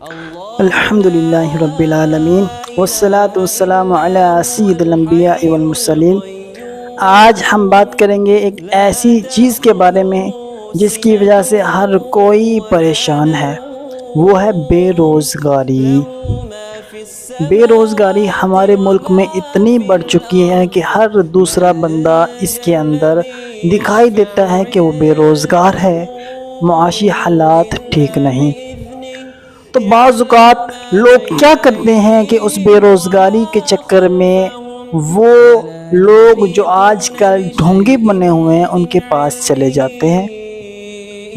الحمدللہ رب العالمین والصلاة والسلام علی سید الانبیاء والمرسلین۔ آج ہم بات کریں گے ایک ایسی چیز کے بارے میں جس کی وجہ سے ہر کوئی پریشان ہے، وہ ہے بے روزگاری۔ بے روزگاری ہمارے ملک میں اتنی بڑھ چکی ہے کہ ہر دوسرا بندہ اس کے اندر دکھائی دیتا ہے کہ وہ بے روزگار ہے، معاشی حالات ٹھیک نہیں۔ تو بعض اوقات لوگ کیا کرتے ہیں کہ اس بے روزگاری کے چکر میں وہ لوگ جو آج کل ڈھونگی بنے ہوئے ہیں ان کے پاس چلے جاتے ہیں،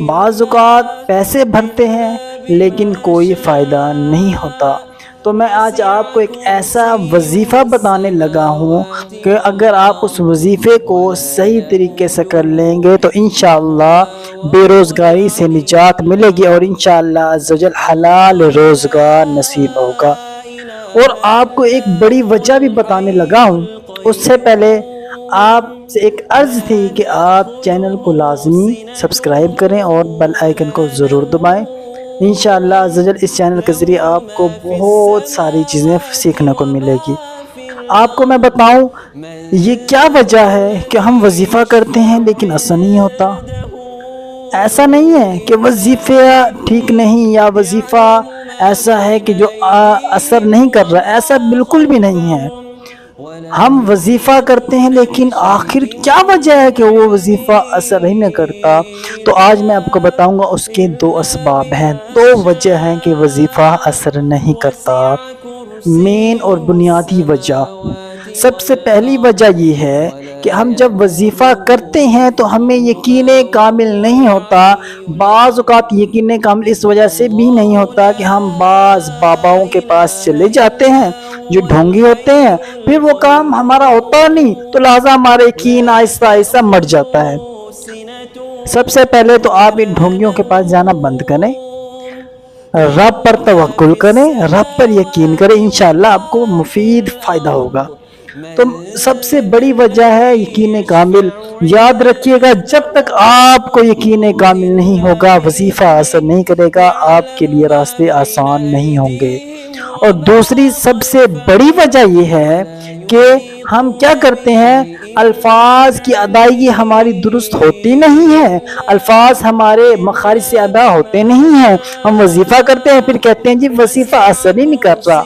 بعض اوقات پیسے بھرتے ہیں لیکن کوئی فائدہ نہیں ہوتا۔ تو میں آج آپ کو ایک ایسا وظیفہ بتانے لگا ہوں کہ اگر آپ اس وظیفے کو صحیح طریقے سے کر لیں گے تو انشاءاللہ بے روزگاری سے نجات ملے گی اور انشاءاللہ عز و جل حلال روزگار نصیب ہوگا۔ اور آپ کو ایک بڑی وجہ بھی بتانے لگا ہوں، اس سے پہلے آپ سے ایک عرض تھی کہ آپ چینل کو لازمی سبسکرائب کریں اور بیل آئیکن کو ضرور دبائیں۔ انشاءاللہ عز و جل اس چینل کے ذریعے آپ کو بہت ساری چیزیں سیکھنے کو ملے گی۔ آپ کو میں بتاؤں یہ کیا وجہ ہے کہ ہم وظیفہ کرتے ہیں لیکن اثر نہیں ہوتا۔ ایسا نہیں ہے کہ وظیفہ ٹھیک نہیں یا وظیفہ ایسا ہے کہ جو اثر نہیں کر رہا، ایسا بالکل بھی نہیں ہے۔ ہم وظیفہ کرتے ہیں لیکن آخر کیا وجہ ہے کہ وہ وظیفہ اثر نہیں کرتا، تو آج میں آپ کو بتاؤں گا۔ اس کے دو اسباب ہیں، دو وجہ ہیں کہ وظیفہ اثر نہیں کرتا۔ مین اور بنیادی وجہ، سب سے پہلی وجہ یہ ہے کہ ہم جب وظیفہ کرتے ہیں تو ہمیں یقین کامل نہیں ہوتا۔ بعض اوقات یقین کامل اس وجہ سے بھی نہیں ہوتا کہ ہم بعض باباؤں کے پاس چلے جاتے ہیں جو ڈھونگی ہوتے ہیں، پھر وہ کام ہمارا ہوتا نہیں تو لہٰذا ہمارا یقین آہستہ آہستہ مٹ جاتا ہے۔ سب سے پہلے تو آپ ان ڈھونگیوں کے پاس جانا بند کریں، رب پر توکل کریں، رب پر یقین کریں، انشاءاللہ آپ کو مفید فائدہ ہوگا۔ تو سب سے بڑی وجہ ہے یقین کامل۔ یاد رکھیے گا جب تک آپ کو یقین کامل نہیں ہوگا وظیفہ اثر نہیں کرے گا، آپ کے لیے راستے آسان نہیں ہوں گے۔ اور دوسری سب سے بڑی وجہ یہ ہے کہ ہم کیا کرتے ہیں، الفاظ کی ادائیگی ہماری درست ہوتی نہیں ہے، الفاظ ہمارے مخارج سے ادا ہوتے نہیں ہیں۔ ہم وظیفہ کرتے ہیں پھر کہتے ہیں جی وظیفہ اثر ہی نہیں کر رہا،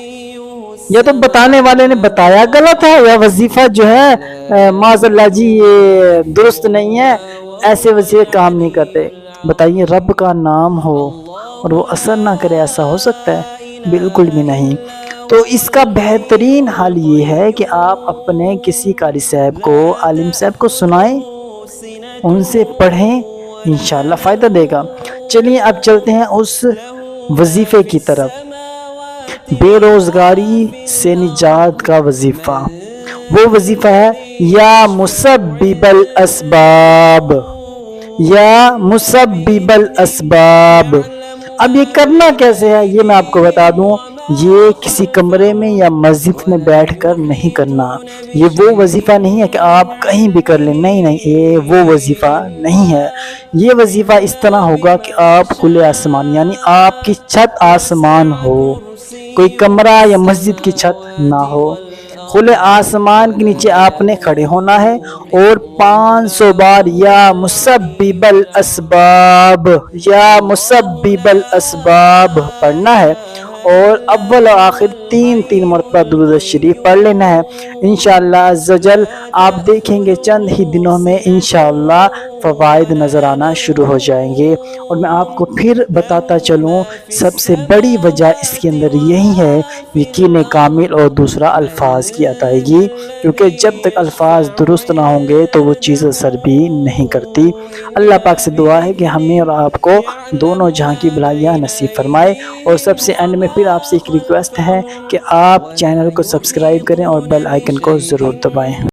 یا تو بتانے والے نے بتایا غلط ہے یا وظیفہ جو ہے معاذ اللہ جی یہ درست نہیں ہے، ایسے وظیفے کام نہیں کرتے۔ بتائیے رب کا نام ہو اور وہ اثر نہ کرے، ایسا ہو سکتا ہے؟ بالکل بھی نہیں۔ تو اس کا بہترین حل یہ ہے کہ آپ اپنے کسی قاری صاحب کو، عالم صاحب کو سنائیں، ان سے پڑھیں، انشاءاللہ فائدہ دے گا۔ چلیے اب چلتے ہیں اس وظیفے کی طرف، بے روزگاری سے نجات کا وظیفہ۔ وہ وظیفہ ہے یا مسبب الاسباب، یا مسبب الاسباب۔ اب یہ کرنا کیسے ہے یہ میں آپ کو بتا دوں۔ یہ کسی کمرے میں یا مسجد میں بیٹھ کر نہیں کرنا، یہ وہ وظیفہ نہیں ہے کہ آپ کہیں بھی کر لیں، نہیں، یہ وہ وظیفہ نہیں ہے۔ یہ وظیفہ اس طرح ہوگا کہ آپ کھلے آسمان، یعنی آپ کی چھت آسمان ہو، کوئی کمرہ یا مسجد کی چھت نہ ہو، کھلے آسمان کے نیچے آپ نے کھڑے ہونا ہے اور 500 بار یا مسبب الاسباب، یا مسبب الاسباب پڑھنا ہے، اور اول و آخر 3 مرتبہ درود شریف پڑھ لینا ہے۔ انشاءاللہ عز و جل آپ دیکھیں گے چند ہی دنوں میں انشاءاللہ فوائد نظر آنا شروع ہو جائیں گے۔ اور میں آپ کو پھر بتاتا چلوں، سب سے بڑی وجہ اس کے اندر یہی ہے یقین کامل، اور دوسرا الفاظ کی ادائیگی، کیونکہ جب تک الفاظ درست نہ ہوں گے تو وہ چیز اثر بھی نہیں کرتی۔ اللہ پاک سے دعا ہے کہ ہمیں اور آپ کو دونوں جہاں کی بھلائیاں نصیب فرمائے۔ اور سب سے اینڈ میں پھر آپ سے ایک ریکویسٹ ہے کہ آپ چینل کو سبسکرائب کریں اور بیل آئیکن کو ضرور دبائیں۔